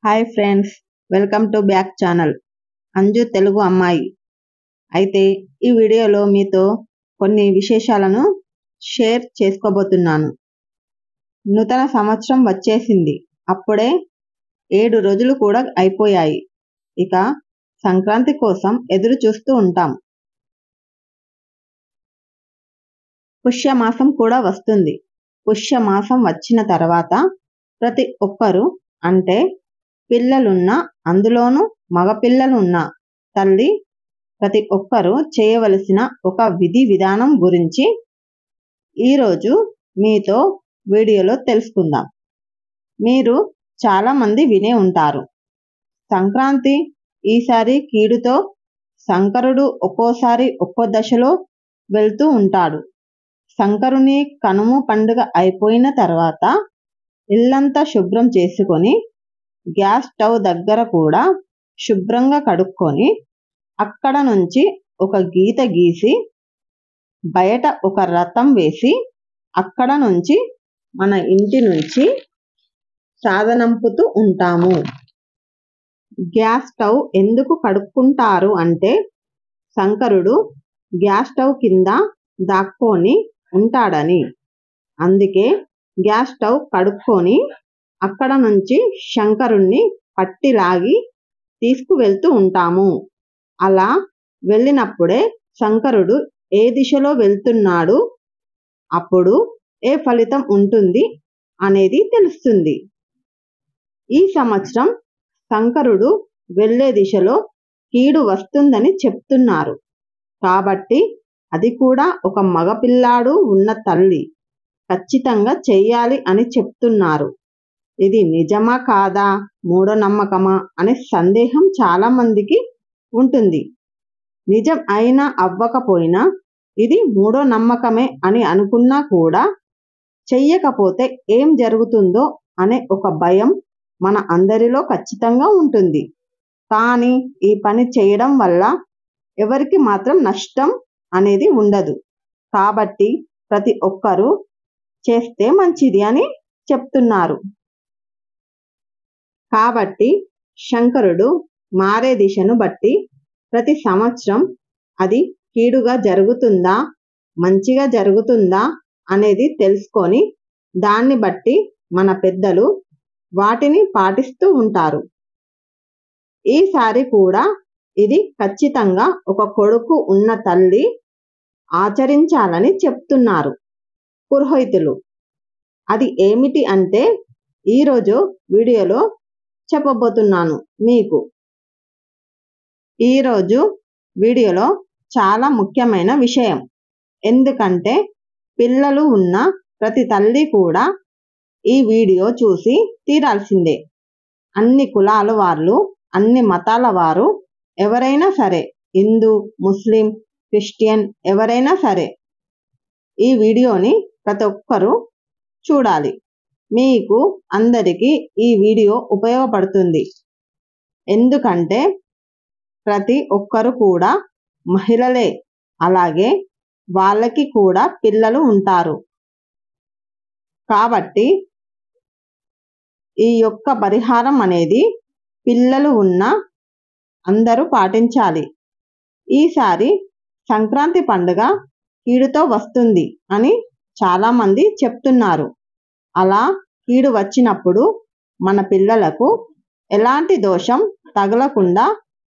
Hi friends, welcome to back channel Anju Telugu అమ్మాయి. అయితే ఈ వీడియోలో మీతో కొన్ని విశేషాలను షేర్ చేసుకోబోతున్నాను. నూతన సంవత్సరం వచ్చేసింది. అప్పుడే 7 రోజులు కూడా అయిపోయాయి. ఇక సంక్రాంతి కోసం ఎదురు చూస్తూ ఉంటాం. పుష్యమాసం కూడా వస్తుంది. పుష్యమాసం వచ్చిన తర్వాత ప్రతి ఒక్కరూ, అంటే పిల్లలున్న, అందులోనూ మగపిల్లలున్న తల్లి, ప్రతి ఒక్కరూ చేయవలసిన ఒక విధి విధానం గురించి ఈరోజు మీతో వీడియోలో తెలుసుకుందాం. మీరు చాలామంది వినే ఉంటారు, సంక్రాంతి ఈసారి కీడుతో శంకరుడు ఒక్కోసారి ఒక్కో దశలో వెళ్తూ ఉంటాడు. శంకరుని కనుమ పండుగ అయిపోయిన తర్వాత ఇల్లంతా శుభ్రం చేసుకొని, గ్యాస్ స్టవ్ దగ్గర కూడా శుభ్రంగా కడుక్కొని, అక్కడ నుంచి ఒక గీత గీసి బయట ఒక రథం వేసి, అక్కడ నుంచి మన ఇంటి నుంచి సాగనంపుతూ ఉంటాము. గ్యాస్ స్టవ్ ఎందుకు కడుక్కుంటారు అంటే, శంకరుడు గ్యాస్ స్టవ్ కింద దాక్కొని ఉంటాడని. అందుకే గ్యాస్ స్టవ్ కడుక్కొని అక్కడ నుంచి శంకరుణ్ణి పట్టిలాగి తీసుకువెళ్తూ ఉంటాము. అలా వెళ్ళినప్పుడే శంకరుడు ఏ దిశలో వెళ్తున్నాడు, అప్పుడు ఏ ఫలితం ఉంటుంది అనేది తెలుస్తుంది. ఈ సంవత్సరం శంకరుడు వెళ్ళే దిశలో కీడు వస్తుందని చెప్తున్నారు. కాబట్టి అది కూడా ఒక మగపిల్లాడు ఉన్న తల్లి ఖచ్చితంగా చెయ్యాలి అని చెప్తున్నారు. ఇది నిజమా కాదా, మూఢనమ్మకమా అనే సందేహం చాలా మందికి ఉంటుంది. నిజం అయినా అవ్వకపోయినా ఇది మూఢనమ్మకమే అని అనుకున్నా కూడా, చెయ్యకపోతే ఏం జరుగుతుందో అనే ఒక భయం మన అందరిలో ఖచ్చితంగా ఉంటుంది. కానీ ఈ పని చేయడం వల్ల ఎవరికి మాత్రం నష్టం అనేది ఉండదు. కాబట్టి ప్రతి ఒక్కరూ చేస్తే మంచిది అని చెప్తున్నారు. కాబట్టి శంకరుడు మారే దిశను బట్టి ప్రతి సంవత్సరం అది కీడుగా జరుగుతుందా, మంచిగా జరుగుతుందా అనేది తెలుసుకొని, దాన్ని బట్టి మన పెద్దలు వాటిని పాటిస్తూ ఉంటారు. ఈసారి కూడా ఇది ఖచ్చితంగా ఒక కొడుకు ఉన్న తల్లి ఆచరించాలని చెప్తున్నారు పురోహితులు. అది ఏమిటి అంటే ఈరోజు వీడియోలో చెప్పబోతున్నాను మీకు. ఈరోజు వీడియోలో చాలా ముఖ్యమైన విషయం. ఎందుకంటే పిల్లలు ఉన్న ప్రతి తల్లి కూడా ఈ వీడియో చూసి తీరాల్సిందే. అన్ని కులాల వాళ్ళు, అన్ని మతాల వారు, ఎవరైనా సరే, హిందూ, ముస్లిం, క్రిస్టియన్, ఎవరైనా సరే ఈ వీడియోని ప్రతి ఒక్కరూ చూడాలి. మీకు అందరికీ ఈ వీడియో ఉపయోగపడుతుంది. ఎందుకంటే ప్రతి ఒక్కరు కూడా మహిళలే, అలాగే వాళ్ళకి కూడా పిల్లలు ఉంటారు. కాబట్టి ఈ యొక్క పరిహారం అనేది పిల్లలు ఉన్న అందరూ పాటించాలి. ఈసారి సంక్రాంతి పండుగ కీడుతో వస్తుంది అని చాలామంది చెప్తున్నారు. అలా కీడు వచ్చినప్పుడు మన పిల్లలకు ఎలాంటి దోషం తగలకుండా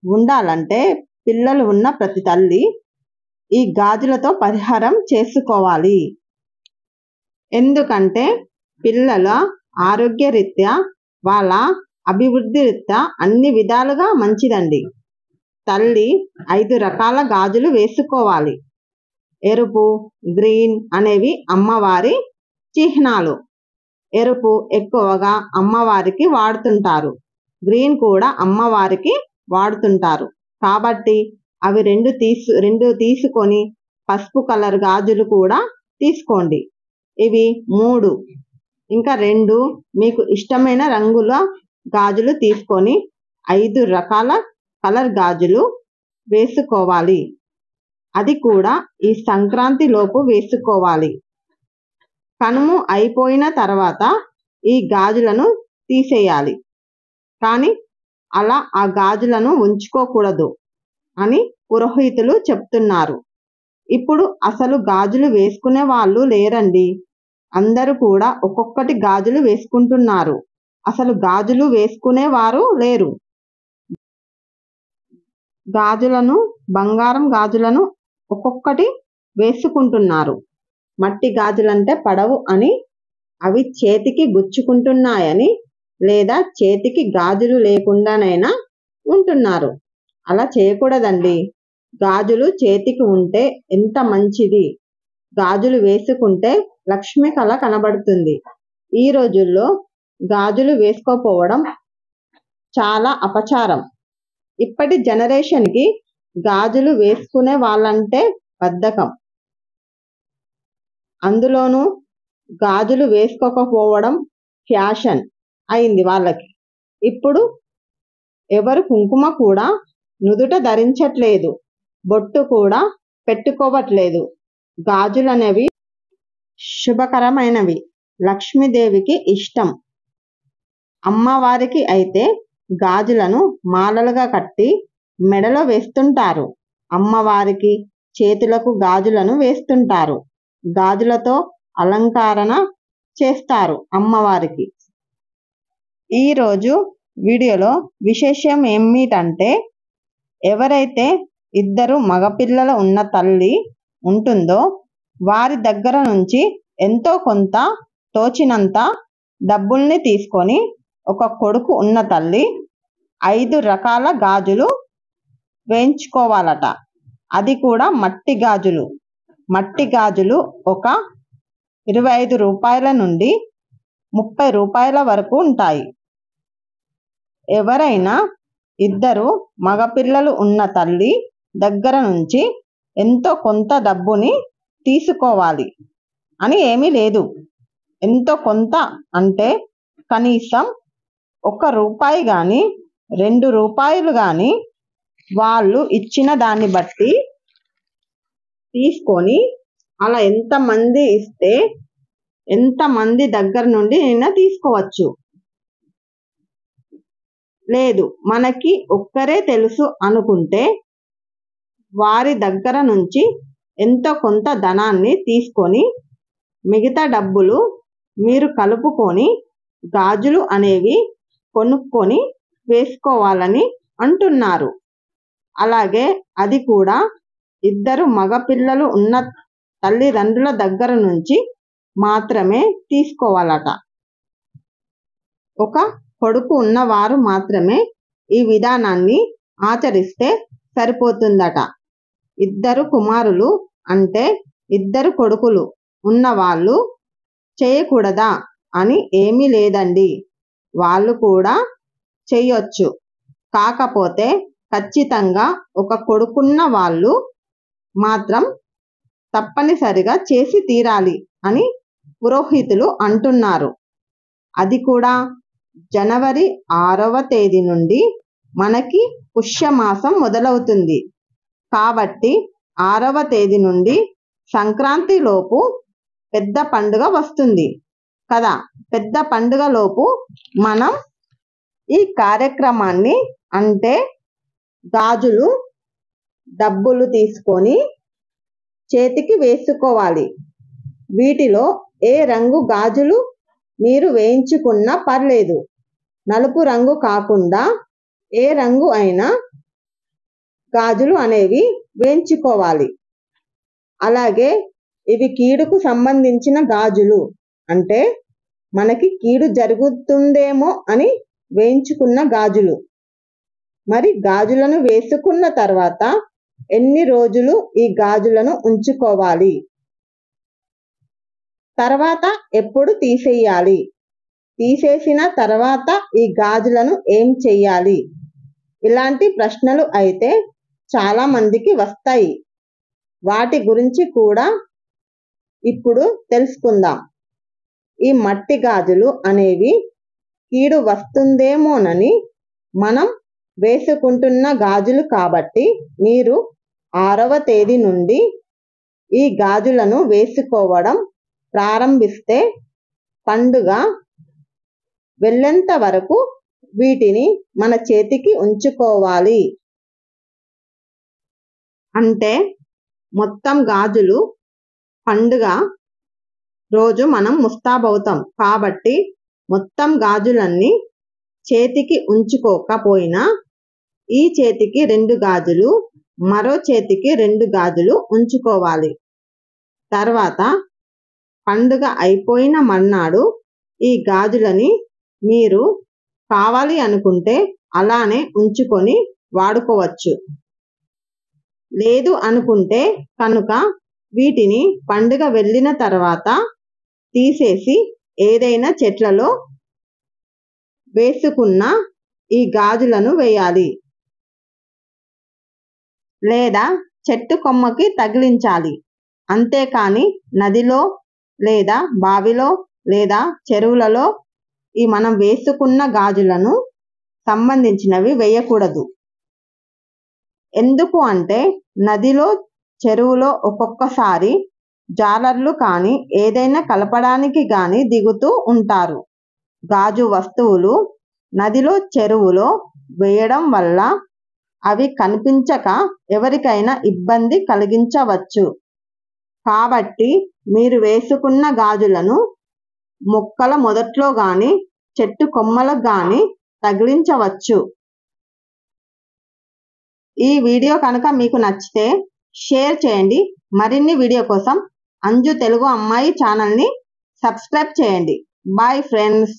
ఉండాలంటే పిల్లలు ఉన్న ప్రతి తల్లి ఈ గాజులతో పరిహారం చేసుకోవాలి. ఎందుకంటే పిల్లల ఆరోగ్యరీత్యా, వాళ్ళ అభివృద్ధి రీత్యా అన్ని విధాలుగా మంచిదండి. తల్లి 5 రకాల గాజులు వేసుకోవాలి. ఎరుపు, గ్రీన్ అనేవి అమ్మవారి చిహ్నాలు. ఎరుపు ఎక్కువగా అమ్మవారికి వాడుతుంటారు, గ్రీన్ కూడా అమ్మవారికి వాడుతుంటారు. కాబట్టి అవి రెండు తీసుకొని పసుపు కలర్ గాజులు కూడా తీసుకోండి. ఇవి 3, ఇంకా 2 మీకు ఇష్టమైన రంగుల గాజులు తీసుకొని 5 రకాల కలర్ గాజులు వేసుకోవాలి. అది కూడా ఈ సంక్రాంతి లోపు వేసుకోవాలి. కనుమ అయిపోయిన తర్వాత ఈ గాజులను తీసేయాలి. కానీ అలా ఆ గాజులను ఉంచుకోకూడదు అని పురోహితులు చెప్తున్నారు. ఇప్పుడు అసలు గాజులు వేసుకునే వాళ్ళు లేరండి. అందరూ కూడా ఒక్కొక్కటి గాజులు వేసుకుంటున్నారు. అసలు గాజులు వేసుకునేవారు లేరు. బంగారం గాజులను ఒక్కొక్కటి వేసుకుంటున్నారు. మట్టి గాజులంటే పడవు అని, అవి చేతికి గుచ్చుకుంటున్నాయని, లేదా చేతికి గాజులు లేకుండానైనా ఉంటున్నారు. అలా చేయకూడదండి. గాజులు చేతికి ఉంటే ఎంత మంచిది. గాజులు వేసుకుంటే లక్ష్మి కళ కనబడుతుంది. ఈ రోజుల్లో గాజులు వేసుకోపోవడం చాలా అపచారం. ఇప్పటి జనరేషన్కి గాజులు వేసుకునే వాళ్ళంటే బద్ధకం. అందులోనూ గాజులు వేసుకోకపోవడం ఫ్యాషన్ అయింది వాళ్ళకి. ఇప్పుడు ఎవరు కుంకుమ కూడా నుదుట ధరించట్లేదు, బొట్టు కూడా పెట్టుకోవట్లేదు. గాజులనేవి శుభకరమైనవి, లక్ష్మీదేవికి ఇష్టం. అమ్మవారికి అయితే గాజులను మాలలుగా కట్టి మెడలో వేస్తుంటారు. అమ్మవారికి చేతులకు గాజులను వేస్తుంటారు. గాజులతో అలంకరణ చేస్తారు అమ్మవారికి. ఈరోజు వీడియోలో విశేషం ఏమిటంటే, ఎవరైతే ఇద్దరు మగపిల్లలు ఉన్న తల్లి ఉంటుందో వారి దగ్గర నుంచి ఎంతో కొంత తోచినంత డబ్బుల్ని తీసుకొని ఒక కొడుకు ఉన్న తల్లి 5 రకాల గాజులు వేయించుకోవాలట. అది కూడా మట్టి గాజులు. మట్టి గాజులు ఒక 25 రూపాయల నుండి 30 రూపాయల వరకు ఉంటాయి. ఎవరైనా ఇద్దరు మగపిల్లలు ఉన్న తల్లి దగ్గర నుంచి ఎంతో కొంత డబ్బుని తీసుకోవాలి అని ఏమీ లేదు. ఎంతో కొంత అంటే కనీసం 1 రూపాయి కానీ 2 రూపాయలు కానీ వాళ్ళు ఇచ్చిన దాన్ని బట్టి తీసుకొని, అలా ఎంతమంది ఇస్తే ఎంతమంది దగ్గర నుండి నిన్న తీసుకోవచ్చు. లేదు మనకి ఒక్కరే తెలుసు అనుకుంటే వారి దగ్గర నుంచి ఎంతో కొంత ధనాన్ని తీసుకొని మిగతా డబ్బులు మీరు కలుపుకొని గాజులు అనేవి కొనుక్కొని వేసుకోవాలని అంటున్నారు. అలాగే అది కూడా ఇద్దరు మగపిల్లలు ఉన్న తల్లిదండ్రుల దగ్గర నుంచి మాత్రమే తీసుకోవాలట. ఒక కొడుకు ఉన్నవారు మాత్రమే ఈ విధానాన్ని ఆచరిస్తే సరిపోతుందట. ఇద్దరు కుమారులు అంటే ఇద్దరు కొడుకులు ఉన్నవాళ్ళు చేయకూడదా అని ఏమీ లేదండి. వాళ్ళు కూడా చేయొచ్చు. కాకపోతే ఖచ్చితంగా ఒక కొడుకున్న వాళ్ళు మాత్రం తప్పనిసరిగా చేసి తీరాలి అని పురోహితులు అంటున్నారు. అది కూడా జనవరి 6వ తేదీ నుండి మనకి పుష్యమాసం మొదలవుతుంది. కాబట్టి 6వ తేదీ నుండి సంక్రాంతి లోపు పెద్ద పండుగ వస్తుంది కదా. పెద్ద పండుగ లోపు మనం ఈ కార్యక్రమాన్ని, అంటే గాజులు డబ్బులు తీసుకొని చేతికి వేసుకోవాలి. వీటిలో ఏ రంగు గాజులు మీరు వేయించుకున్నా పర్లేదు. నలుపు రంగు కాకుండా ఏ రంగు అయినా గాజులు అనేవి వేయించుకోవాలి. అలాగే ఇవి కీడుకు సంబంధించిన గాజులు, అంటే మనకి కీడు జరుగుతుందేమో అని వేయించుకున్న గాజులు. మరి గాజులను వేసుకున్న తర్వాత ఎన్ని రోజులు ఈ గాజులను ఉంచుకోవాలి, తర్వాత ఎప్పుడు తీసేయాలి, తీసేసిన తర్వాత ఈ గాజులను ఏం చెయ్యాలి, ఇలాంటి ప్రశ్నలు అయితే చాలా మందికి వస్తాయి. వాటి గురించి కూడా ఇప్పుడు తెలుసుకుందాం. ఈ మట్టి గాజులు అనేవి కీడు వస్తుందేమోనని మనం వేసుకుంటున్న గాజులు కాబట్టి మీరు 6వ తేదీ నుండి ఈ గాజులను వేసుకోవడం ప్రారంభిస్తే పండుగ వెళ్ళేంత వరకు వీటిని మన చేతికి ఉంచుకోవాలి. అంటే మొత్తం గాజులు పండుగ రోజు మనం ముస్తాబవుతాం కాబట్టి మొత్తం గాజులన్నీ చేతికి ఉంచుకోకపోయినా ఈ చేతికి 2 గాజులు, మరో చేతికి 2 గాజులు ఉంచుకోవాలి. తర్వాత పండుగ అయిపోయిన మర్నాడు ఈ గాజులని మీరు కావాలి అనుకుంటే అలానే ఉంచుకొని వాడుకోవచ్చు. లేదు అనుకుంటే కనుక వీటిని పండుగ వెళ్ళిన తర్వాత తీసేసి ఏదైనా చెట్లలో వేసుకున్న ఈ గాజులను వేయాలి, లేదా చెట్టు కొమ్మకి తగిలించాలి. అంతేకాని నదిలో లేదా బావిలో లేదా చెరువులలో ఈ మనం వేసుకున్న గాజులను సంబంధించినవి వేయకూడదు. ఎందుకు అంటే నదిలో చెరువులో ఒక్కొక్కసారి జాలర్లు కానీ ఏదైనా కలపడానికి కానీ దిగుతూ ఉంటారు. గాజు వస్తువులు నదిలో చెరువులో వేయడం వల్ల అవి కనిపించక ఎవరికైనా ఇబ్బంది కలిగించవచ్చు. కాబట్టి మీరు వేసుకున్న గాజులను మొక్కల మొదట్లో కానీ చెట్టు కొమ్మలకు కానీ తగిలించవచ్చు. ఈ వీడియో కనుక మీకు నచ్చితే షేర్ చేయండి. మరిన్ని వీడియో కోసం అంజు తెలుగు అమ్మాయి ఛానల్ని సబ్స్క్రైబ్ చేయండి. Bye friends.